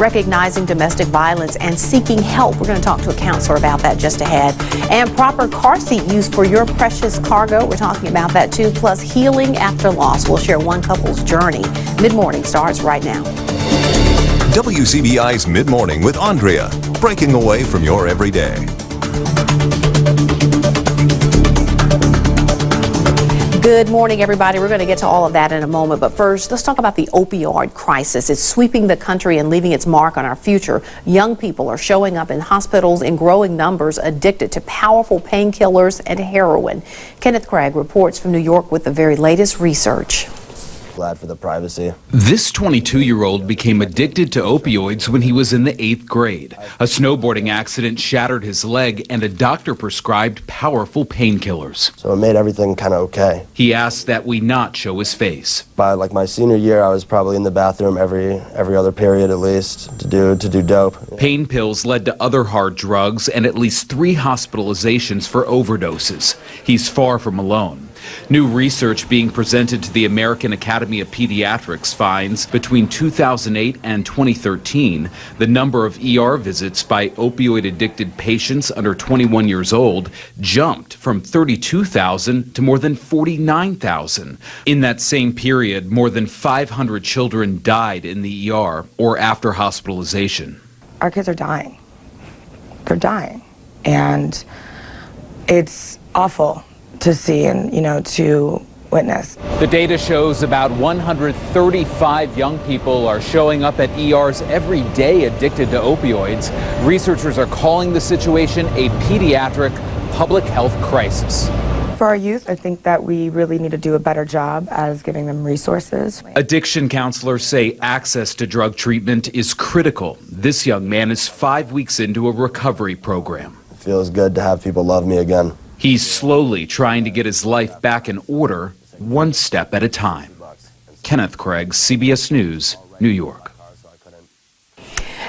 recognizing domestic violence and seeking help. We're going to talk to a counselor about that just ahead. And proper car seat use for your precious cargo. We're talking about that too. Plus healing after loss. We'll share one couple's journey. Mid-morning starts right now. WCBI's Mid-Morning with Aundrea, breaking away from your everyday. Good morning, everybody. We're going to get to all of that in a moment. But first, let's talk about the opioid crisis. It's sweeping the country and leaving its mark on our future. Young people are showing up in hospitals in growing numbers, addicted to powerful painkillers and heroin. Kenneth Craig reports from New York with the very latest research. Glad for the privacy. This 22-year-old became addicted to opioids when he was in the 8th grade. A snowboarding accident shattered his leg and a doctor prescribed powerful painkillers. So it made everything kind of okay. He asked that we not show his face. By my senior year, I was probably in the bathroom every other period at least to do dope. Pain pills led to other hard drugs and at least 3 hospitalizations for overdoses. He's far from alone. New research being presented to the American Academy of Pediatrics finds between 2008 and 2013, the number of ER visits by opioid-addicted patients under 21 years old jumped from 32,000 to more than 49,000. In that same period, more than 500 children died in the ER or after hospitalization. Our kids are dying. They're dying. And it's awful to see and, to witness. The data shows about 135 young people are showing up at ERs every day addicted to opioids. Researchers are calling the situation a pediatric public health crisis. For our youth, I think that we really need to do a better job as giving them resources. Addiction counselors say access to drug treatment is critical. This young man is 5 weeks into a recovery program. It feels good to have people love me again. He's slowly trying to get his life back in order, one step at a time. Kenneth Craig, CBS News, New York.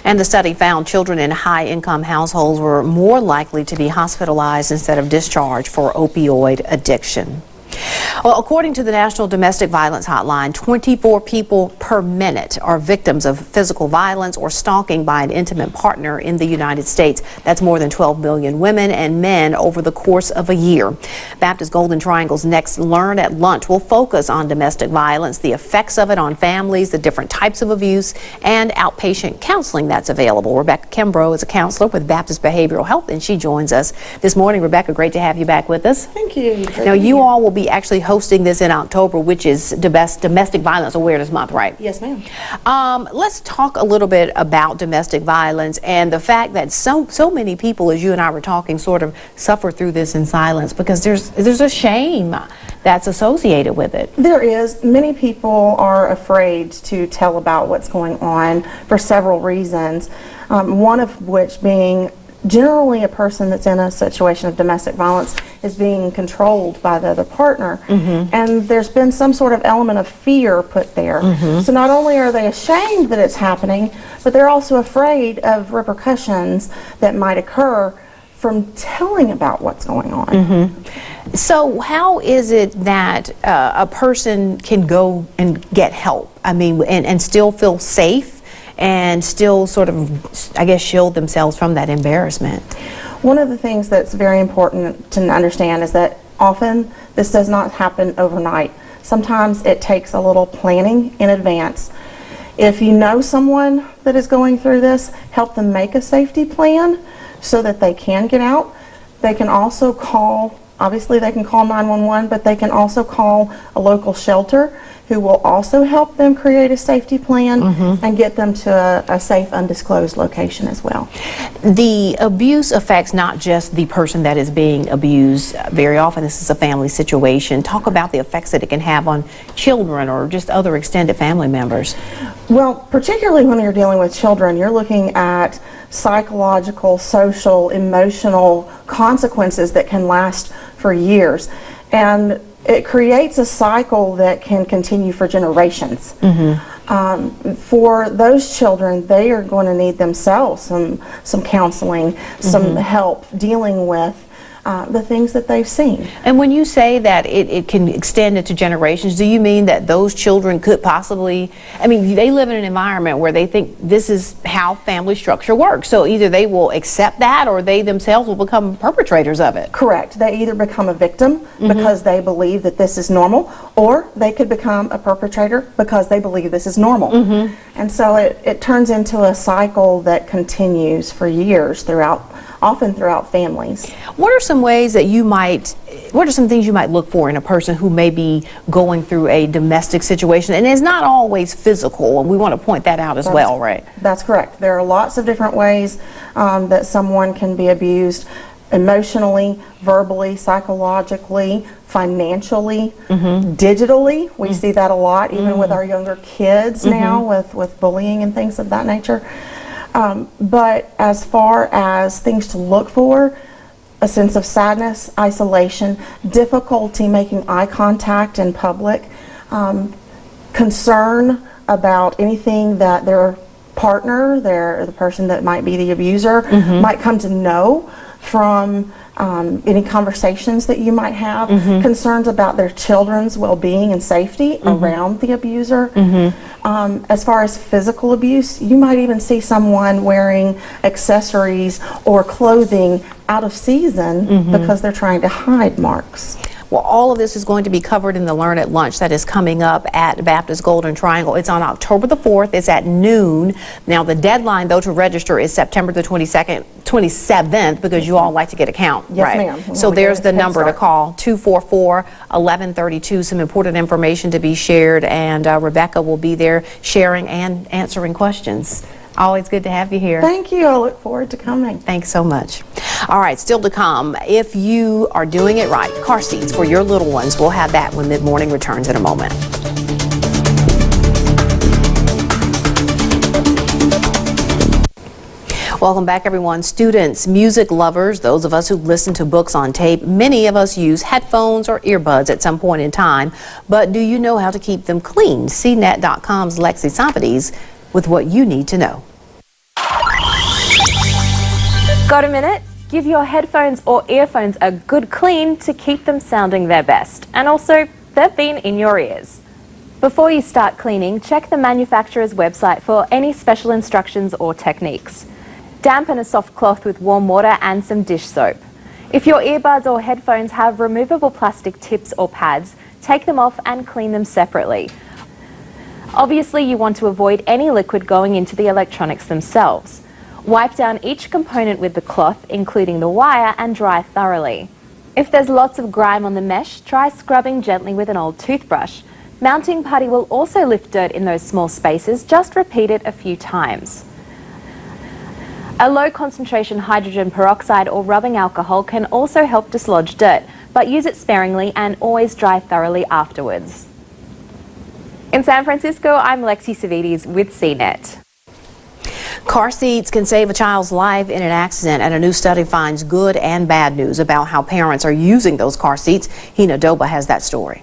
And the study found children in high-income households were more likely to be hospitalized instead of discharged for opioid addiction. Well, according to the National Domestic Violence Hotline, 24 people per minute are victims of physical violence or stalking by an intimate partner in the United States. That's more than 12 million women and men over the course of a year. Baptist Golden Triangle's next Learn at Lunch will focus on domestic violence, the effects of it on families, the different types of abuse, and outpatient counseling that's available. Rebecca Kimbrough is a counselor with Baptist Behavioral Health, and she joins us this morning. Rebecca, great to have you back with us. Thank you. Now, you all will be actually hosting this in October, which is Domestic Violence Awareness Month, right? Yes, ma'am. Let's talk a little bit about domestic violence and the fact that so many people, as you and I were talking, sort of suffer through this in silence because there's a shame that's associated with it. There is. Many people are afraid to tell about what's going on for several reasons, one of which being generally a person that's in a situation of domestic violence is being controlled by the other partner. And there's been some sort of element of fear put there. So not only are they ashamed that it's happening, but they're also afraid of repercussions that might occur from telling about what's going on. So how is it that a person can go and get help? I mean, and still feel safe and still sort of, I guess, shield themselves from that embarrassment? One of the things that's very important to understand is that often this does not happen overnight. Sometimes it takes a little planning in advance. If you know someone that is going through this, help them make a safety plan so that they can get out. They can also call, obviously they can call 911, but they can also call a local shelter who will also help them create a safety plan and get them to a safe, undisclosed location as well. The abuse affects not just the person that is being abused. Very often this is a family situation. Talk about the effects that it can have on children or just other extended family members. Well, particularly when you're dealing with children, you're looking at psychological, social, emotional consequences that can last for years. And it creates a cycle that can continue for generations. For those children, they are going to need themselves some counseling, some help dealing with the things that they've seen. And when you say that it can extend into generations, do you mean that those children could possibly, I mean, they live in an environment where they think this is how family structure works, so either they will accept that or they themselves will become perpetrators of it? Correct. They either become a victim because they believe that this is normal, or they could become a perpetrator because they believe this is normal. And so it turns into a cycle that continues for years often throughout families. What are some ways that what are some things you might look for in a person who may be going through a domestic situation? And it's not always physical, and we want to point that out as well, right? That's correct. There are lots of different ways that someone can be abused: emotionally, verbally, psychologically, financially, digitally. We see that a lot, even with our younger kids now, with bullying and things of that nature. But as far as things to look for, a sense of sadness, isolation, difficulty making eye contact in public, concern about anything that their partner, the person that might be the abuser, might come to know from any conversations that you might have, concerns about their children's well-being and safety around the abuser. As far as physical abuse, you might even see someone wearing accessories or clothing out of season because they're trying to hide marks. Well, all of this is going to be covered in the Learn at Lunch that is coming up at Baptist Golden Triangle. It's on October the 4th. It's at noon. Now, the deadline, though, to register is September the 27th, because you all like to get a count, Yes, right? ma'am. So there's the number to call, 244-1132. Some important information to be shared, and Rebecca will be there sharing and answering questions. Always good to have you here. Thank you. I look forward to coming. Thanks so much. All right, still to come, if you are doing it right, car seats for your little ones. We'll have that when Mid-Morning returns in a moment. Welcome back, everyone. Students, music lovers, those of us who listen to books on tape, many of us use headphones or earbuds at some point in time. But do you know how to keep them clean? CNET.com's Lexi Sompodes with what you need to know. Got a minute? Give your headphones or earphones a good clean to keep them sounding their best. And also, they've been in your ears. Before you start cleaning, check the manufacturer's website for any special instructions or techniques. Dampen a soft cloth with warm water and some dish soap. If your earbuds or headphones have removable plastic tips or pads, take them off and clean them separately. Obviously, you want to avoid any liquid going into the electronics themselves. Wipe down each component with the cloth, including the wire, and dry thoroughly. If there's lots of grime on the mesh, try scrubbing gently with an old toothbrush. Mounting putty will also lift dirt in those small spaces. Just repeat it a few times. A low concentration hydrogen peroxide or rubbing alcohol can also help dislodge dirt, but use it sparingly and always dry thoroughly afterwards. In San Francisco, I'm Lexi Sompodes with CNET. Car seats can save a child's life in an accident, and a new study finds good and bad news about how parents are using those car seats. Hina Doba has that story.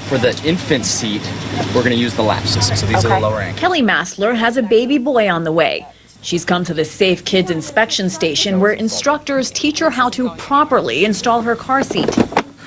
For the infant seat, we're going to use the lap system, so these are the lower ankles. Kelly Massler has a baby boy on the way. She's come to the Safe Kids inspection station where instructors teach her how to properly install her car seat.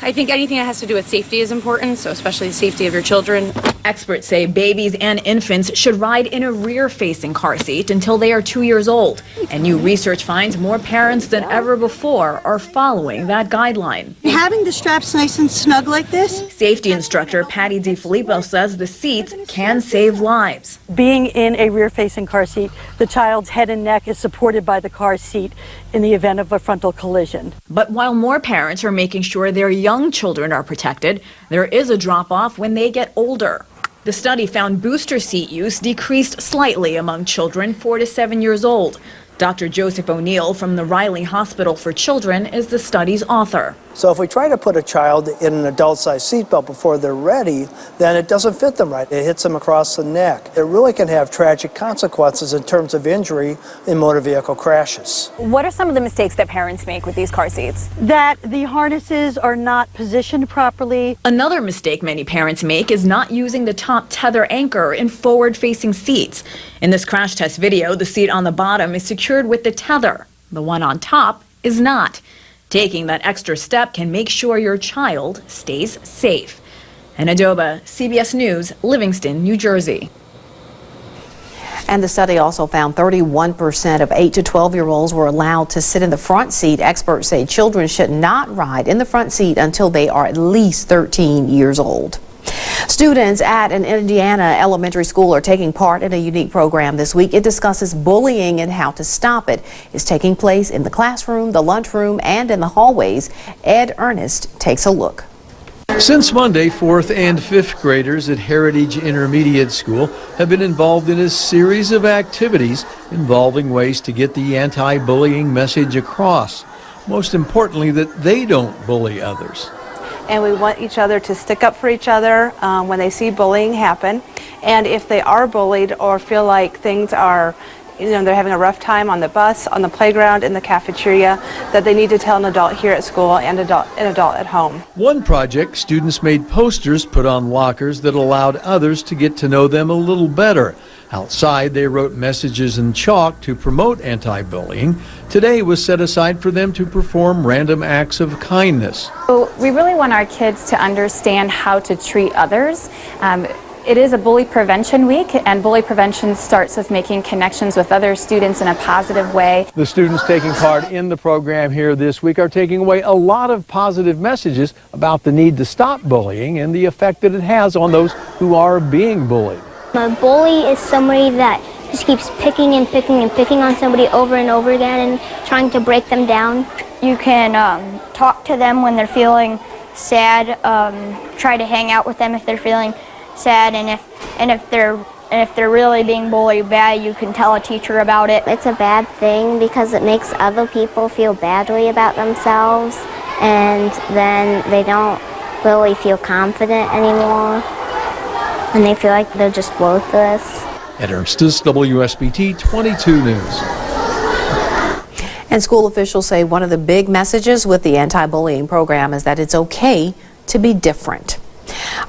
I think anything that has to do with safety is important, so especially the safety of your children. Experts say babies and infants should ride in a rear-facing car seat until they are 2 years old. And new research finds more parents than ever before are following that guideline. Having the straps nice and snug like this? Safety instructor Patty DiFilippo says the seats can save lives. Being in a rear-facing car seat, the child's head and neck is supported by the car seat in the event of a frontal collision. But while more parents are making sure their young children are protected, there is a drop-off when they get older. The study found booster seat use decreased slightly among children 4 to 7 years old. Dr. Joseph O'Neill from the Riley Hospital for Children is the study's author. So if we try to put a child in an adult-sized seatbelt before they're ready, then it doesn't fit them right. It hits them across the neck. It really can have tragic consequences in terms of injury in motor vehicle crashes. What are some of the mistakes that parents make with these car seats? That the harnesses are not positioned properly. Another mistake many parents make is not using the top tether anchor in forward-facing seats. In this crash test video, the seat on the bottom is secured with the tether. The one on top is not. Taking that extra step can make sure your child stays safe. Anna Doba, CBS News, Livingston, New Jersey. And the study also found 31% of 8 to 12-year-olds were allowed to sit in the front seat. Experts say children should not ride in the front seat until they are at least 13 years old. Students at an Indiana elementary school are taking part in a unique program this week. It discusses bullying and how to stop it. It's taking place in the classroom, the lunchroom, and in the hallways. Ed Ernest takes a look. Since Monday, 4th and 5th graders at Heritage Intermediate School have been involved in a series of activities involving ways to get the anti-bullying message across. Most importantly, that they don't bully others. And we want each other to stick up for each other when they see bullying happen. And if they are bullied or feel like things are, they're having a rough time on the bus, on the playground, in the cafeteria, that they need to tell an adult here at school and an adult at home. One project, students made posters put on lockers that allowed others to get to know them a little better. Outside, they wrote messages in chalk to promote anti-bullying. Today was set aside for them to perform random acts of kindness. So we really want our kids to understand how to treat others. It is a bully prevention week, and bully prevention starts with making connections with other students in a positive way. The students taking part in the program here this week are taking away a lot of positive messages about the need to stop bullying and the effect that it has on those who are being bullied. A bully is somebody that just keeps picking and picking and picking on somebody over and over again and trying to break them down. You can talk to them when they're feeling sad, try to hang out with them if they're feeling sad, and if they're really being bullied bad, you can tell a teacher about it. It's a bad thing because it makes other people feel badly about themselves, and then they don't really feel confident anymore, and they feel like they're just worthless. Ed Ernstis, WSBT 22 News. And school officials say one of the big messages with the anti-bullying program is that it's okay to be different.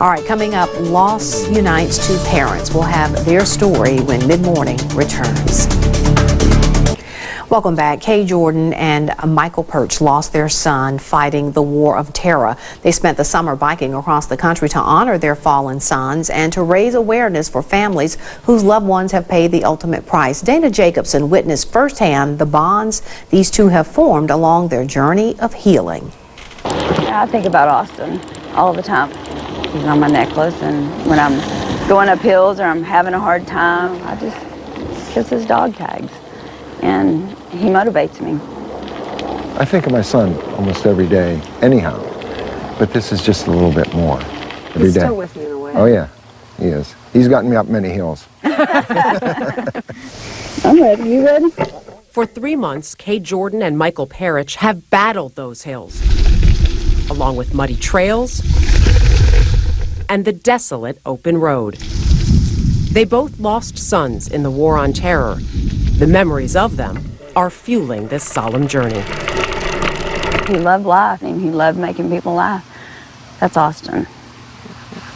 All right, coming up, loss unites two parents. We'll have their story when Midmonring returns. Welcome back. Kay Jordan and Michael Perch lost their son fighting the War of Terror. They spent the summer biking across the country to honor their fallen sons and to raise awareness for families whose loved ones have paid the ultimate price. Dana Jacobson witnessed firsthand the bonds these two have formed along their journey of healing. Yeah, I think about Austin all the time. He's on my necklace, and when I'm going up hills or I'm having a hard time, I just kiss his dog tags, and he motivates me. I think of my son almost every day anyhow, but this is just a little bit more every He's day. Still with me in a way. Oh yeah, he is. He's gotten me up many hills. I'm ready. You ready? For 3 months, Kay Jordan and Michael Perch have battled those hills, along with muddy trails and the desolate open road. They both lost sons in the War on Terror. The memories of them are fueling this solemn journey. He loved life, and he loved making people laugh. That's Austin.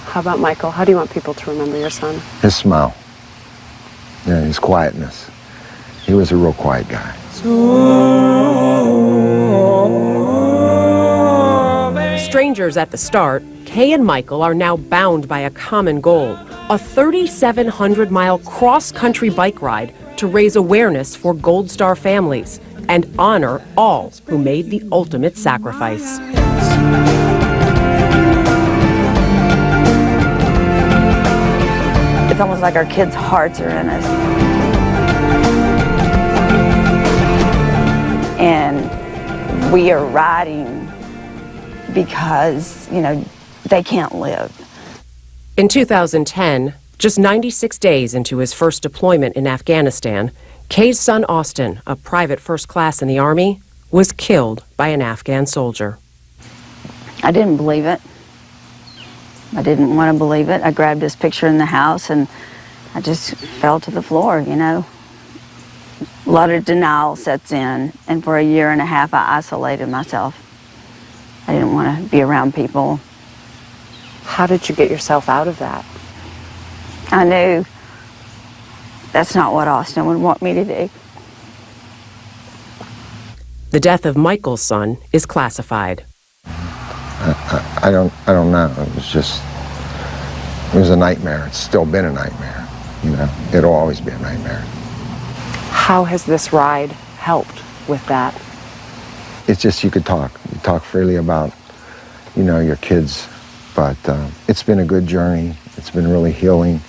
How about Michael? How do you want people to remember your son? His smile. Yeah, his quietness. He was a real quiet guy. Strangers at the start, Kay and Michael are now bound by a common goal, a 3,700-mile cross-country bike ride to raise awareness for Gold Star families and honor all who made the ultimate sacrifice. It's almost like our kids' hearts are in us. And we are riding because, they can't live. In 2010, just 96 days into his first deployment in Afghanistan, Kay's son Austin, a private first class in the Army, was killed by an Afghan soldier. I didn't believe it. I didn't want to believe it. I grabbed his picture in the house and I just fell to the floor, A lot of denial sets in, and for a year and a half I isolated myself. I didn't want to be around people. How did you get yourself out of that? I knew that's not what Austin would want me to do. The death of Michael's son is classified. I don't know. It was a nightmare. It's still been a nightmare. You know, it'll always be a nightmare. How has this ride helped with that? It's just you talk freely about, you know, your kids, but it's been a good journey. It's been really healing,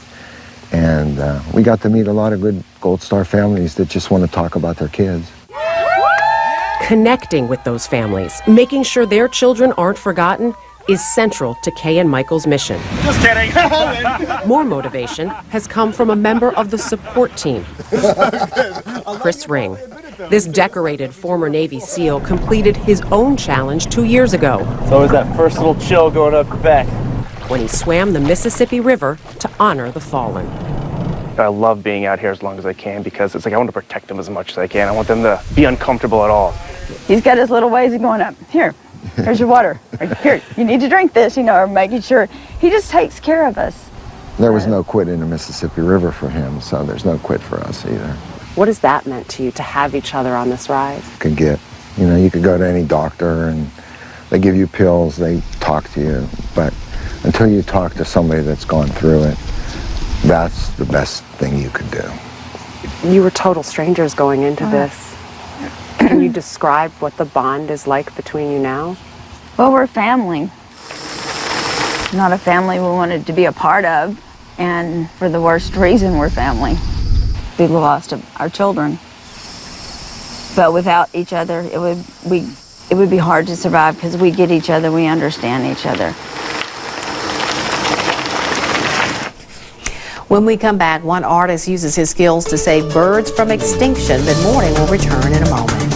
and we got to meet a lot of good Gold Star families that just want to talk about their kids. Connecting with those families, making sure their children aren't forgotten, is central to Kay and Michael's mission. Just kidding. More motivation has come from a member of the support team, Chris Ring. This decorated former Navy SEAL completed his own challenge 2 years ago. It's always that first little chill going up the back. When he swam the Mississippi River to honor the fallen. I love being out here as long as I can because it's like I want to protect them as much as I can. I want them to be uncomfortable at all. He's got his little ways of going up. Here's your water. Here, you need to drink this, you know, or making sure. He just takes care of us. There was no quit in the Mississippi River for him, so there's no quit for us either. What has that meant to you, to have each other on this ride? You could go to any doctor and they give you pills, they talk to you, but until you talk to somebody that's gone through it, that's the best thing you could do. You were total strangers going into this. Can you describe what the bond is like between you now? Well, we're family. Not a family we wanted to be a part of, and for the worst reason, we're family. We lost our children. But without each other, it would be hard to survive because we get each other, we understand each other. When we come back, one artist uses his skills to save birds from extinction. Midmonring will return in a moment.